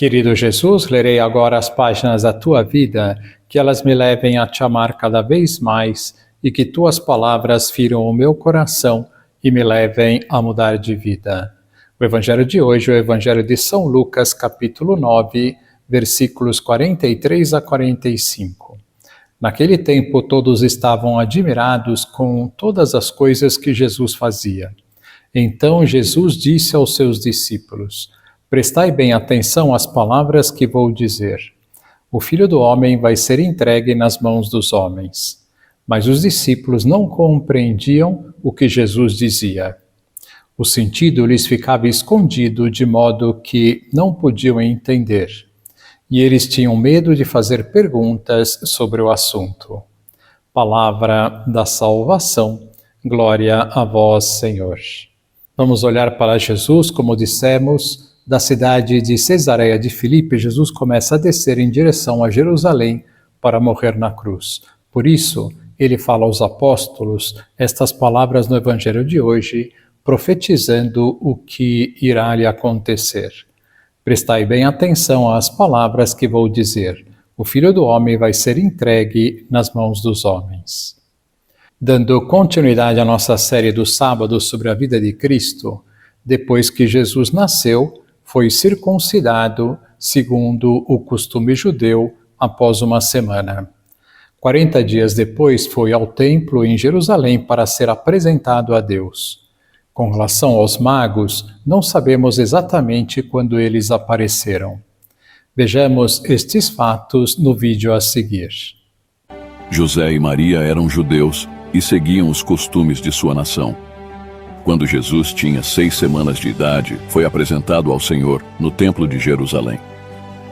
Querido Jesus, lerei agora as páginas da Tua vida, que elas me levem a Te amar cada vez mais e que Tuas palavras firam o meu coração e me levem a mudar de vida. O Evangelho de hoje é o Evangelho de São Lucas, capítulo 9, versículos 43 a 45. Naquele tempo, todos estavam admirados com todas as coisas que Jesus fazia. Então Jesus disse aos seus discípulos: Prestai bem atenção às palavras que vou dizer. O Filho do Homem vai ser entregue nas mãos dos homens. Mas os discípulos não compreendiam o que Jesus dizia. O sentido lhes ficava escondido, de modo que não podiam entender. E eles tinham medo de fazer perguntas sobre o assunto. Palavra da salvação. Glória a vós, Senhor. Vamos olhar para Jesus, como dissemos. Da cidade de Cesareia de Filipe, Jesus começa a descer em direção a Jerusalém para morrer na cruz. Por isso, ele fala aos apóstolos estas palavras no Evangelho de hoje, profetizando o que irá lhe acontecer. Prestai bem atenção às palavras que vou dizer. O Filho do Homem vai ser entregue nas mãos dos homens. Dando continuidade à nossa série do sábado sobre a vida de Cristo, depois que Jesus nasceu, foi circuncidado, segundo o costume judeu, após uma semana. 40 dias depois foi ao templo em Jerusalém para ser apresentado a Deus. Com relação aos magos, não sabemos exatamente quando eles apareceram. Vejamos estes fatos no vídeo a seguir. José e Maria eram judeus e seguiam os costumes de sua nação. Quando Jesus tinha 6 semanas de idade, foi apresentado ao Senhor no Templo de Jerusalém.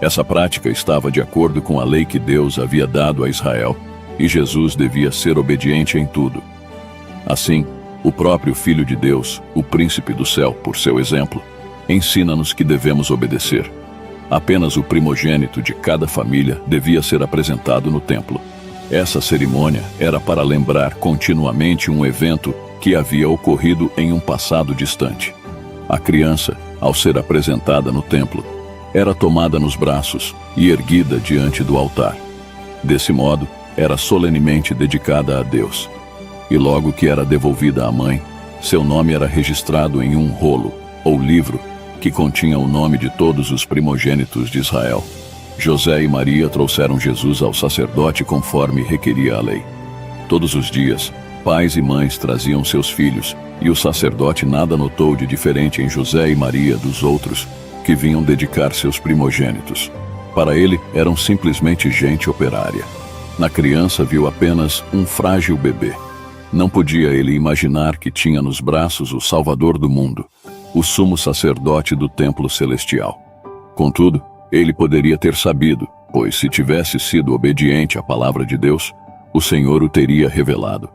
Essa prática estava de acordo com a lei que Deus havia dado a Israel, e Jesus devia ser obediente em tudo. Assim, o próprio Filho de Deus, o Príncipe do Céu, por seu exemplo, ensina-nos que devemos obedecer. Apenas o primogênito de cada família devia ser apresentado no templo. Essa cerimônia era para lembrar continuamente um evento que havia ocorrido em um passado distante. A criança, ao ser apresentada no templo, era tomada nos braços e erguida diante do altar. Desse modo, era solenemente dedicada a Deus. E logo que era devolvida à mãe, seu nome era registrado em um rolo, ou livro, que continha o nome de todos os primogênitos de Israel. José e Maria trouxeram Jesus ao sacerdote conforme requeria a lei. Todos os dias, pais e mães traziam seus filhos, e o sacerdote nada notou de diferente em José e Maria dos outros, que vinham dedicar seus primogênitos. Para ele, eram simplesmente gente operária. Na criança viu apenas um frágil bebê. Não podia ele imaginar que tinha nos braços o Salvador do mundo, o sumo sacerdote do templo celestial. Contudo, ele poderia ter sabido, pois se tivesse sido obediente à palavra de Deus, o Senhor o teria revelado.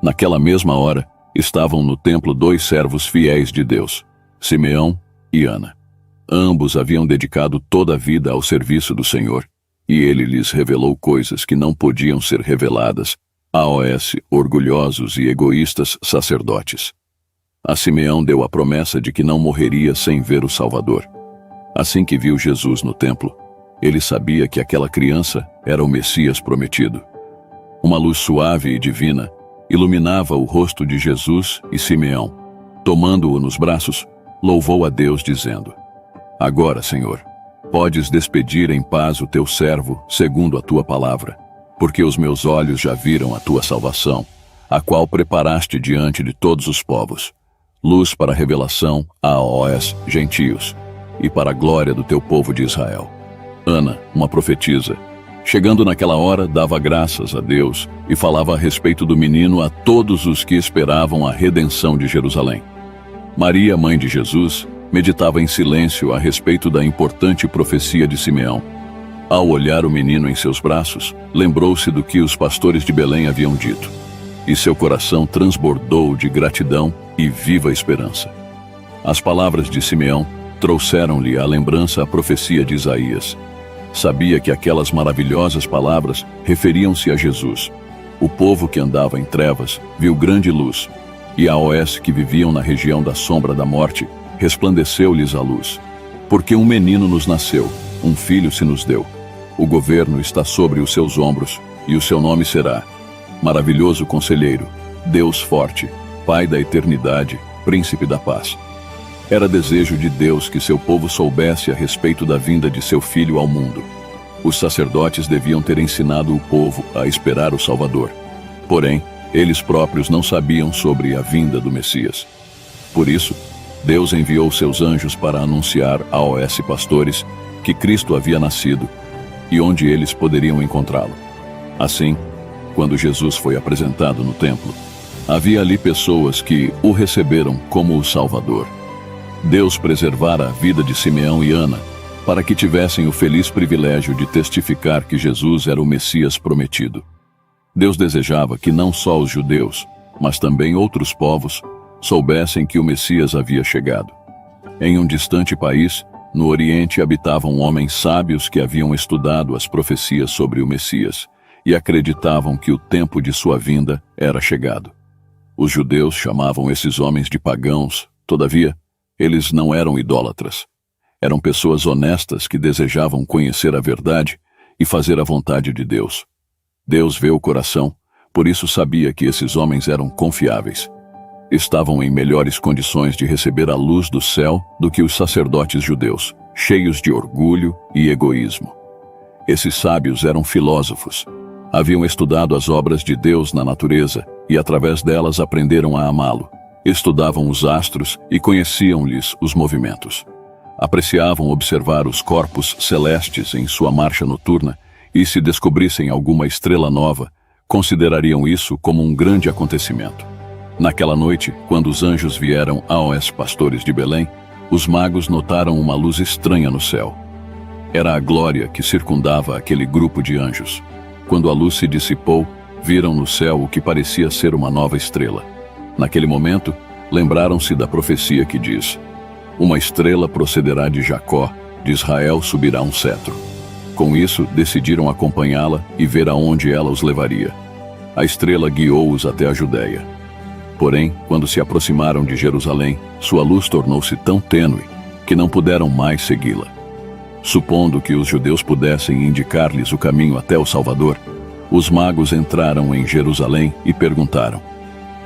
Naquela mesma hora, estavam no templo 2 servos fiéis de Deus, Simeão e Ana. Ambos haviam dedicado toda a vida ao serviço do Senhor, e ele lhes revelou coisas que não podiam ser reveladas aos orgulhosos e egoístas sacerdotes. A Simeão deu a promessa de que não morreria sem ver o Salvador. Assim que viu Jesus no templo, ele sabia que aquela criança era o Messias prometido. Uma luz suave e divina iluminava o rosto de Jesus e Simeão. Tomando-o nos braços, louvou a Deus dizendo: Agora, Senhor, podes despedir em paz o teu servo, segundo a tua palavra, porque os meus olhos já viram a tua salvação, a qual preparaste diante de todos os povos, luz para a revelação aos gentios, e para a glória do teu povo de Israel. Ana, uma profetisa, chegando naquela hora, dava graças a Deus e falava a respeito do menino a todos os que esperavam a redenção de Jerusalém. Maria, mãe de Jesus, meditava em silêncio a respeito da importante profecia de Simeão. Ao olhar o menino em seus braços, lembrou-se do que os pastores de Belém haviam dito, e seu coração transbordou de gratidão e viva esperança. As palavras de Simeão trouxeram-lhe à lembrança a profecia de Isaías. Sabia que aquelas maravilhosas palavras referiam-se a Jesus. O povo que andava em trevas viu grande luz, e aos que viviam na região da sombra da morte, resplandeceu-lhes a luz. Porque um menino nos nasceu, um filho se nos deu. O governo está sobre os seus ombros, e o seu nome será Maravilhoso Conselheiro, Deus Forte, Pai da Eternidade, Príncipe da Paz. Era desejo de Deus que seu povo soubesse a respeito da vinda de seu Filho ao mundo. Os sacerdotes deviam ter ensinado o povo a esperar o Salvador. Porém, eles próprios não sabiam sobre a vinda do Messias. Por isso, Deus enviou seus anjos para anunciar aos pastores que Cristo havia nascido e onde eles poderiam encontrá-lo. Assim, quando Jesus foi apresentado no templo, havia ali pessoas que o receberam como o Salvador. Deus preservara a vida de Simeão e Ana para que tivessem o feliz privilégio de testificar que Jesus era o Messias prometido. Deus desejava que não só os judeus, mas também outros povos, soubessem que o Messias havia chegado. Em um distante país, no Oriente, habitavam homens sábios que haviam estudado as profecias sobre o Messias e acreditavam que o tempo de sua vinda era chegado. Os judeus chamavam esses homens de pagãos, todavia, eles não eram idólatras. Eram pessoas honestas que desejavam conhecer a verdade e fazer a vontade de Deus. Deus vê o coração, por isso sabia que esses homens eram confiáveis. Estavam em melhores condições de receber a luz do céu do que os sacerdotes judeus, cheios de orgulho e egoísmo. Esses sábios eram filósofos. Haviam estudado as obras de Deus na natureza e, através delas, aprenderam a amá-lo. Estudavam os astros e conheciam-lhes os movimentos. Apreciavam observar os corpos celestes em sua marcha noturna e, se descobrissem alguma estrela nova, considerariam isso como um grande acontecimento. Naquela noite, quando os anjos vieram aos pastores de Belém, os magos notaram uma luz estranha no céu. Era a glória que circundava aquele grupo de anjos. Quando a luz se dissipou, viram no céu o que parecia ser uma nova estrela. Naquele momento, lembraram-se da profecia que diz: uma estrela procederá de Jacó, de Israel subirá um cetro. Com isso, decidiram acompanhá-la e ver aonde ela os levaria. A estrela guiou-os até a Judéia. Porém, quando se aproximaram de Jerusalém, sua luz tornou-se tão tênue que não puderam mais segui-la. Supondo que os judeus pudessem indicar-lhes o caminho até o Salvador, os magos entraram em Jerusalém e perguntaram: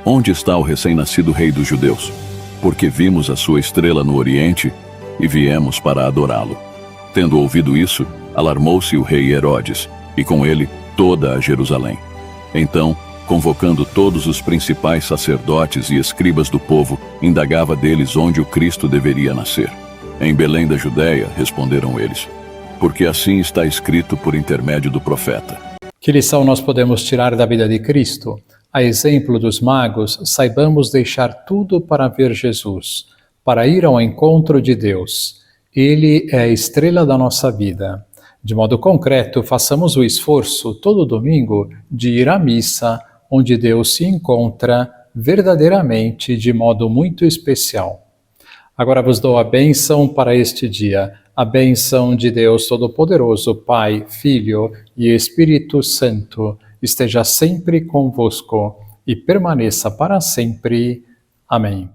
onde está o recém-nascido rei dos judeus? Porque vimos a sua estrela no Oriente e viemos para adorá-lo. Tendo ouvido isso, alarmou-se o rei Herodes, e com ele toda a Jerusalém. Então, convocando todos os principais sacerdotes e escribas do povo, indagava deles onde o Cristo deveria nascer. Em Belém da Judéia, responderam eles, porque assim está escrito por intermédio do profeta. Que lição nós podemos tirar da vida de Cristo? A exemplo dos magos, saibamos deixar tudo para ver Jesus, para ir ao encontro de Deus. Ele é a estrela da nossa vida. De modo concreto, façamos o esforço, todo domingo, de ir à missa, onde Deus se encontra verdadeiramente de modo muito especial. Agora vos dou a bênção para este dia, a bênção de Deus Todo-Poderoso, Pai, Filho e Espírito Santo, esteja sempre convosco e permaneça para sempre. Amém.